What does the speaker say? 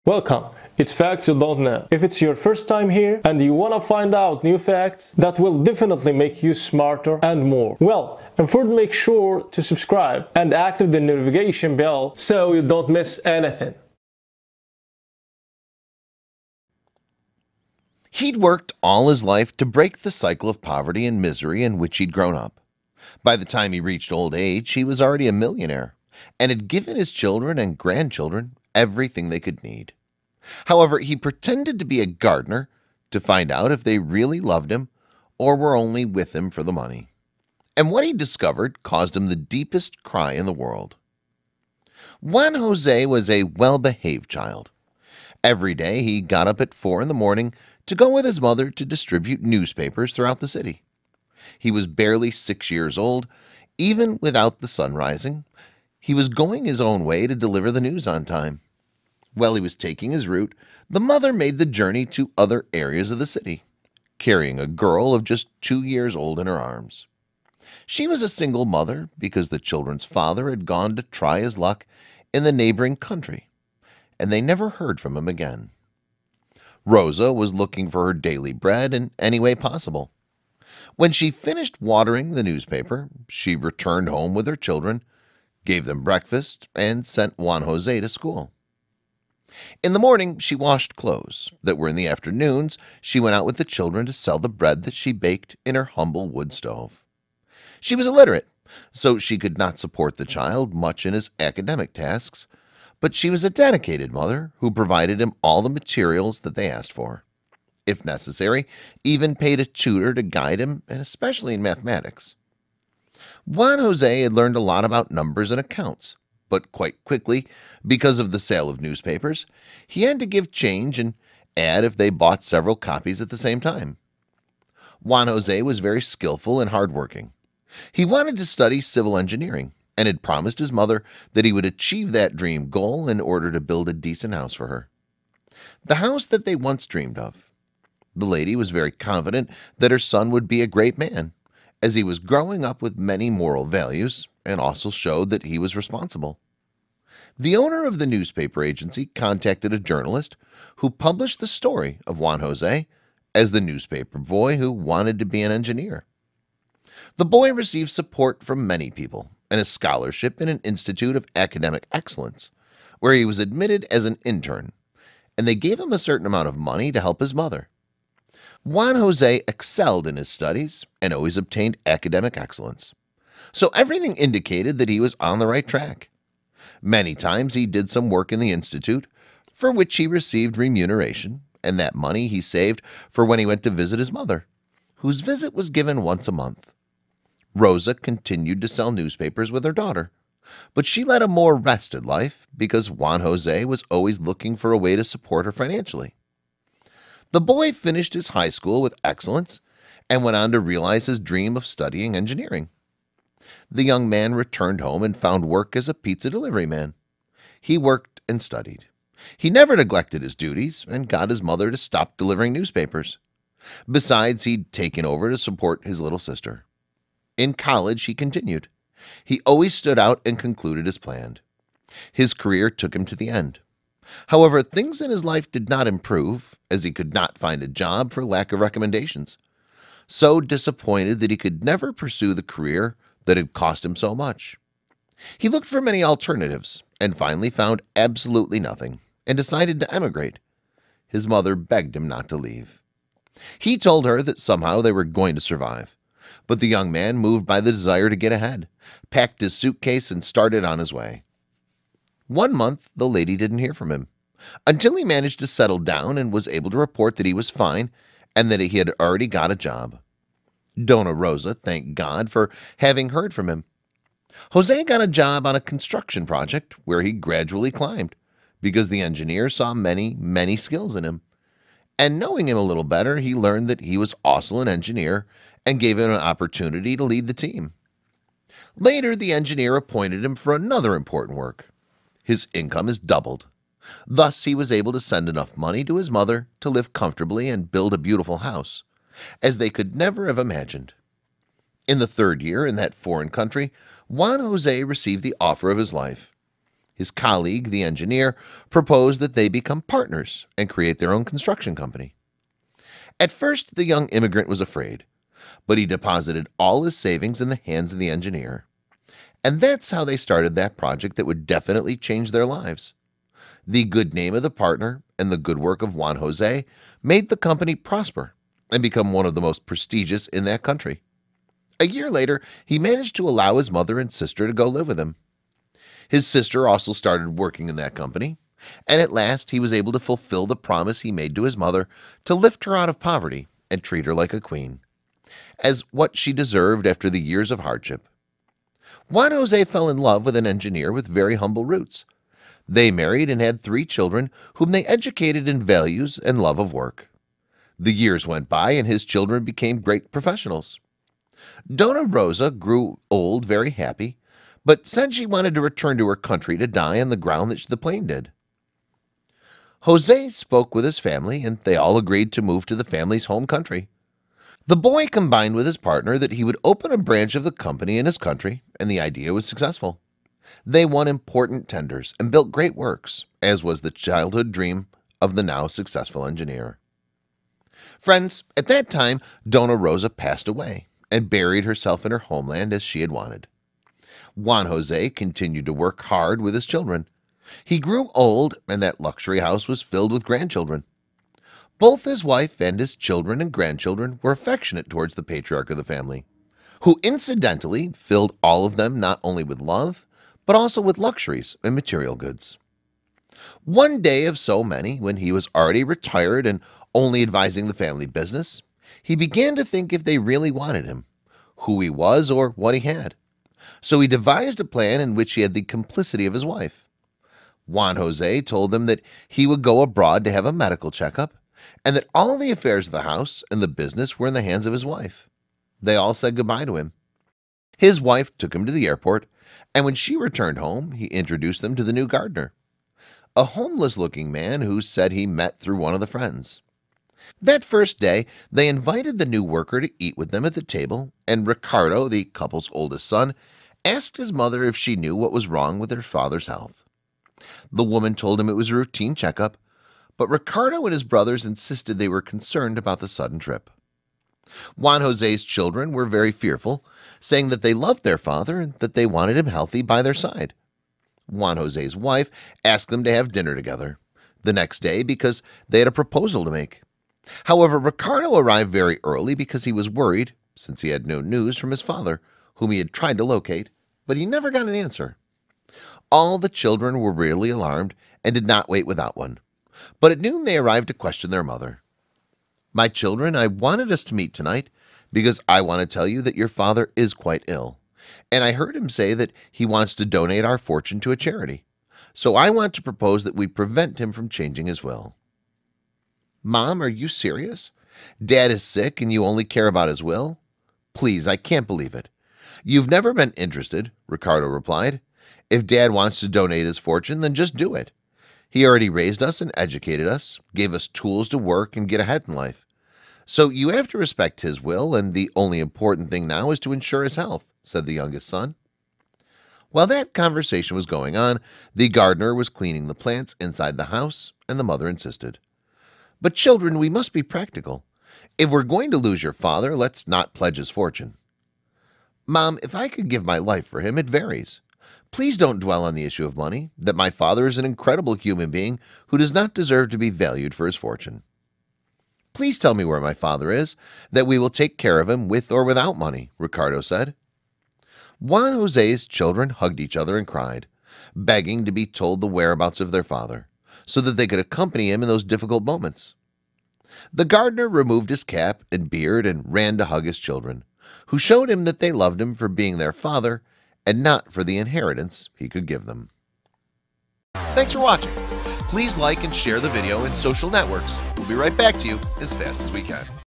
Welcome, it's Facts You Don't Know. If it's your first time here and you want to find out new facts that will definitely make you smarter and more, well, and first make sure to subscribe and activate the notification bell so you don't miss anything. He'd worked all his life to break the cycle of poverty and misery in which he'd grown up. By the time he reached old age, he was already a millionaire and had given his children and grandchildren everything they could need. However, he pretended to be a gardener to find out if they really loved him or were only with him for the money. And what he discovered caused him the deepest cry in the world. Juan Jose was a well-behaved child. Every day he got up at 4 in the morning to go with his mother to distribute newspapers throughout the city. He was barely 6 years old. Even without the sun rising, he was going his own way to deliver the news on time. While he was taking his route, the mother made the journey to other areas of the city, carrying a girl of just 2 years old in her arms. She was a single mother because the children's father had gone to try his luck in the neighboring country, and they never heard from him again. Rosa was looking for her daily bread in any way possible. When she finished watering the newspaper, she returned home with her children, gave them breakfast, and sent Juan Jose to school. In the morning, she washed clothes that were in the afternoons. She went out with the children to sell the bread that she baked in her humble wood stove. She was illiterate, so she could not support the child much in his academic tasks, but she was a dedicated mother who provided him all the materials that they asked for. If necessary, even paid a tutor to guide him, and especially in mathematics. Juan Jose had learned a lot about numbers and accounts, but quite quickly, because of the sale of newspapers, he had to give change and add if they bought several copies at the same time. Juan Jose was very skillful and hardworking. He wanted to study civil engineering and had promised his mother that he would achieve that dream goal in order to build a decent house for her. The house that they once dreamed of. The lady was very confident that her son would be a great man, as he was growing up with many moral values and also showed that he was responsible. The owner of the newspaper agency contacted a journalist who published the story of Juan Jose as the newspaper boy who wanted to be an engineer. The boy received support from many people and a scholarship in an institute of academic excellence, where he was admitted as an intern, and they gave him a certain amount of money to help his mother. Juan Jose excelled in his studies and always obtained academic excellence, so everything indicated that he was on the right track. Many times he did some work in the institute, for which he received remuneration, and that money he saved for when he went to visit his mother, whose visit was given once a month. Rosa continued to sell newspapers with her daughter, but she led a more rested life because Juan Jose was always looking for a way to support her financially. The boy finished his high school with excellence and went on to realize his dream of studying engineering. The young man returned home and found work as a pizza delivery man. He worked and studied. He never neglected his duties and got his mother to stop delivering newspapers. Besides, he'd taken over to support his little sister. In college, he continued. He always stood out and concluded as planned. His career took him to the end. However, things in his life did not improve, as he could not find a job for lack of recommendations. So disappointed that he could never pursue the career that had cost him so much. He looked for many alternatives and finally found absolutely nothing and decided to emigrate. His mother begged him not to leave. He told her that somehow they were going to survive, but the young man, moved by the desire to get ahead, packed his suitcase and started on his way. 1 month, the lady didn't hear from him, until he managed to settle down and was able to report that he was fine and that he had already got a job. Dona Rosa thanked God for having heard from him. Jose got a job on a construction project where he gradually climbed because the engineer saw many skills in him. And knowing him a little better, he learned that he was also an engineer and gave him an opportunity to lead the team. Later, the engineer appointed him for another important work. His income is doubled. Thus, he was able to send enough money to his mother to live comfortably and build a beautiful house, as they could never have imagined. In the 3rd year in that foreign country, Juan Jose received the offer of his life. His colleague, the engineer, proposed that they become partners and create their own construction company. At first, the young immigrant was afraid, but he deposited all his savings in the hands of the engineer. And that's how they started that project that would definitely change their lives. The good name of the partner and the good work of Juan Jose made the company prosper and become one of the most prestigious in that country. A year later, he managed to allow his mother and sister to go live with him. His sister also started working in that company, and at last he was able to fulfill the promise he made to his mother to lift her out of poverty and treat her like a queen, as what she deserved after the years of hardship. Juan Jose fell in love with an engineer with very humble roots. They married and had 3 children whom they educated in values and love of work. The years went by and his children became great professionals. Dona Rosa grew old very happy, but said she wanted to return to her country to die on the ground that the plane did. Jose spoke with his family, and they all agreed to move to the family's home country. The boy combined with his partner that he would open a branch of the company in his country, and the idea was successful. They won important tenders and built great works, as was the childhood dream of the now successful engineer. Friends, at that time, Dona Rosa passed away and buried herself in her homeland as she had wanted. Juan Jose continued to work hard with his children. He grew old, and that luxury house was filled with grandchildren. Both his wife and his children and grandchildren were affectionate towards the patriarch of the family, who incidentally filled all of them not only with love, but also with luxuries and material goods. One day of so many, when he was already retired and only advising the family business, he began to think if they really wanted him, who he was or what he had. So he devised a plan in which he had the complicity of his wife. Juan Jose told them that he would go abroad to have a medical checkup, and that all the affairs of the house and the business were in the hands of his wife. They all said goodbye to him. His wife took him to the airport, and when she returned home, he introduced them to the new gardener, a homeless-looking man who said he met through one of the friends. That first day, they invited the new worker to eat with them at the table, and Ricardo, the couple's oldest son, asked his mother if she knew what was wrong with her father's health. The woman told him it was a routine checkup, but Ricardo and his brothers insisted they were concerned about the sudden trip. Juan Jose's children were very fearful, saying that they loved their father and that they wanted him healthy by their side. Juan Jose's wife asked them to have dinner together the next day because they had a proposal to make. However, Ricardo arrived very early because he was worried, since he had no news from his father, whom he had tried to locate, but he never got an answer. All the children were really alarmed and did not wait without one. But at noon they arrived to question their mother. "My children, I wanted us to meet tonight because I want to tell you that your father is quite ill, and I heard him say that he wants to donate our fortune to a charity. So I want to propose that we prevent him from changing his will." "Mom, are you serious? Dad is sick and you only care about his will? Please, I can't believe it." "You've never been interested," Ricardo replied. "If Dad wants to donate his fortune, then just do it. He already raised us and educated us, gave us tools to work and get ahead in life. So you have to respect his will, and the only important thing now is to ensure his health," said the youngest son. While that conversation was going on, the gardener was cleaning the plants inside the house, and the mother insisted, "But children, we must be practical. If we're going to lose your father, let's not pledge his fortune." "Mom, if I could give my life for him, it varies. Please don't dwell on the issue of money, that my father is an incredible human being who does not deserve to be valued for his fortune. Please tell me where my father is, that we will take care of him with or without money," Ricardo said. Juan Jose's children hugged each other and cried, begging to be told the whereabouts of their father, so that they could accompany him in those difficult moments. The gardener removed his cap and beard and ran to hug his children, who showed him that they loved him for being their father and not for the inheritance he could give them. Thanks for watching. Please like and share the video in social networks. We'll be right back to you as fast as we can.